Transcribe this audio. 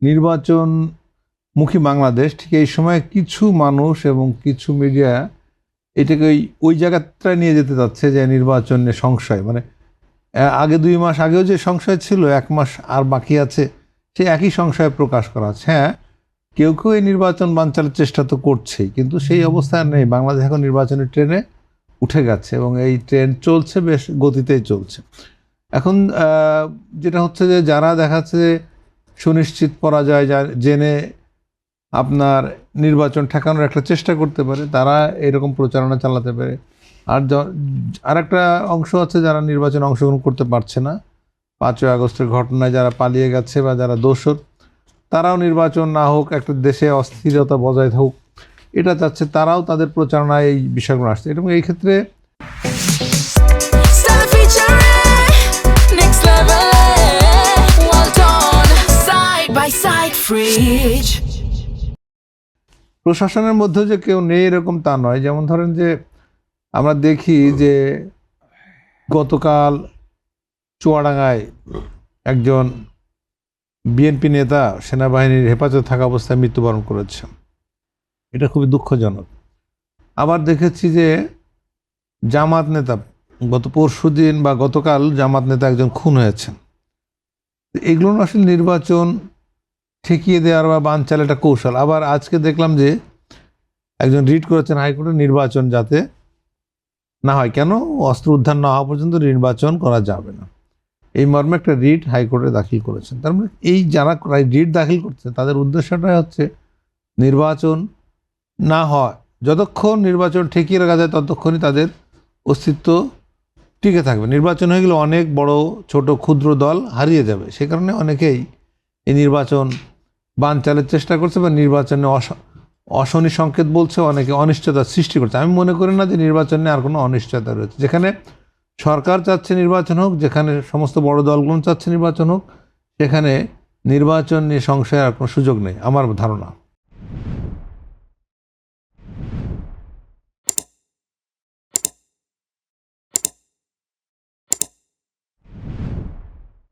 নির্বাচনমুখী বাংলাদেশ, ঠিক এই সময় কিছু মানুষ এবং কিছু মিডিয়া এটাকে ওই জায়গাটা নিয়ে যেতে চাচ্ছে যে নির্বাচনে সংশয়, মানে আগে 2 মাস আগেও যে সংশয় ছিল, 1 মাস আর বাকি আছে, সেই একই সংশয় প্রকাশ করা হচ্ছে। হ্যাঁ, কেউ কেউ এই নির্বাচন বানচালের চেষ্টা তো করছেই, কিন্তু সেই অবস্থা আর নেই। বাংলাদেশ এখন নির্বাচনের ট্রেনে উঠে গেছে এবং এই ট্রেন চলছে, বেশ গতিতেই চলছে। এখন যেটা হচ্ছে যে যারা দেখাচ্ছে সুনিশ্চিত পরাজয় জেনে আপনার নির্বাচন ঠেকানোর একটা চেষ্টা করতে পারে, তারা এরকম প্রচারণা চালাতে পারে। আর একটা অংশ আছে যারা নির্বাচনে অংশগ্রহণ করতে পারছে না, 5ই আগস্টের ঘটনায় যারা পালিয়ে গেছে বা যারা দোষর, তারাও নির্বাচন না হোক, একটা দেশে অস্থিরতা বজায় থাকুক এটা চাচ্ছে, তারাও তাদের প্রচারণায় এই বিষয়গুলো আসছে। এবং এই ক্ষেত্রে প্রশাসনের মধ্যে যে কেউ নেই এরকম তা নয়। যেমন ধরেন যে আমরা দেখি যে গতকাল চুয়াডাঙ্গায় একজন বিএনপি নেতা সেনাবাহিনীর হেফাজতে থাকা অবস্থায় মৃত্যুবরণ করেছে, এটা খুবই দুঃখজনক। আবার দেখেছি যে জামাত নেতা গত পরশুদিন বা গতকাল জামাত নেতা একজন খুন হয়েছেন। এগুলো আসলে নির্বাচন ঠেকিয়ে দেওয়ার বা বানচাল একটা কৌশল। আবার আজকে দেখলাম যে একজন রিট করেছেন হাইকোর্টে, নির্বাচন যাতে না হয়, কেন অস্ত্র উদ্ধার না হওয়া পর্যন্ত নির্বাচন করা যাবে না, এই মর্মে একটা রিট হাইকোর্টে দাখিল করেছেন। তার মানে এই যারা রিট দাখিল করছে তাদের উদ্দেশ্যটাই হচ্ছে নির্বাচন না হয়, যতক্ষণ নির্বাচন ঠেকিয়ে রাখা যায় ততক্ষণই তাদের অস্তিত্ব টিকে থাকবে। নির্বাচন হয়ে গেলে অনেক বড় ছোট ক্ষুদ্র দল হারিয়ে যাবে, সে কারণে অনেকেই এই নির্বাচন বানচালের চেষ্টা করছে বা নির্বাচনে অশনি সংকেত বলছে, অনেকে অনিশ্চয়তার সৃষ্টি করছে। আমি মনে করি না যে নির্বাচনে আর কোনো অনিশ্চয়তা রয়েছে। যেখানে সরকার চাচ্ছে নির্বাচন হোক, যেখানে সমস্ত বড় দলগুলো চাচ্ছে নির্বাচন হোক, সেখানে নির্বাচন নিয়ে সংশয়ের আর কোনো সুযোগ নেই আমার ধারণা।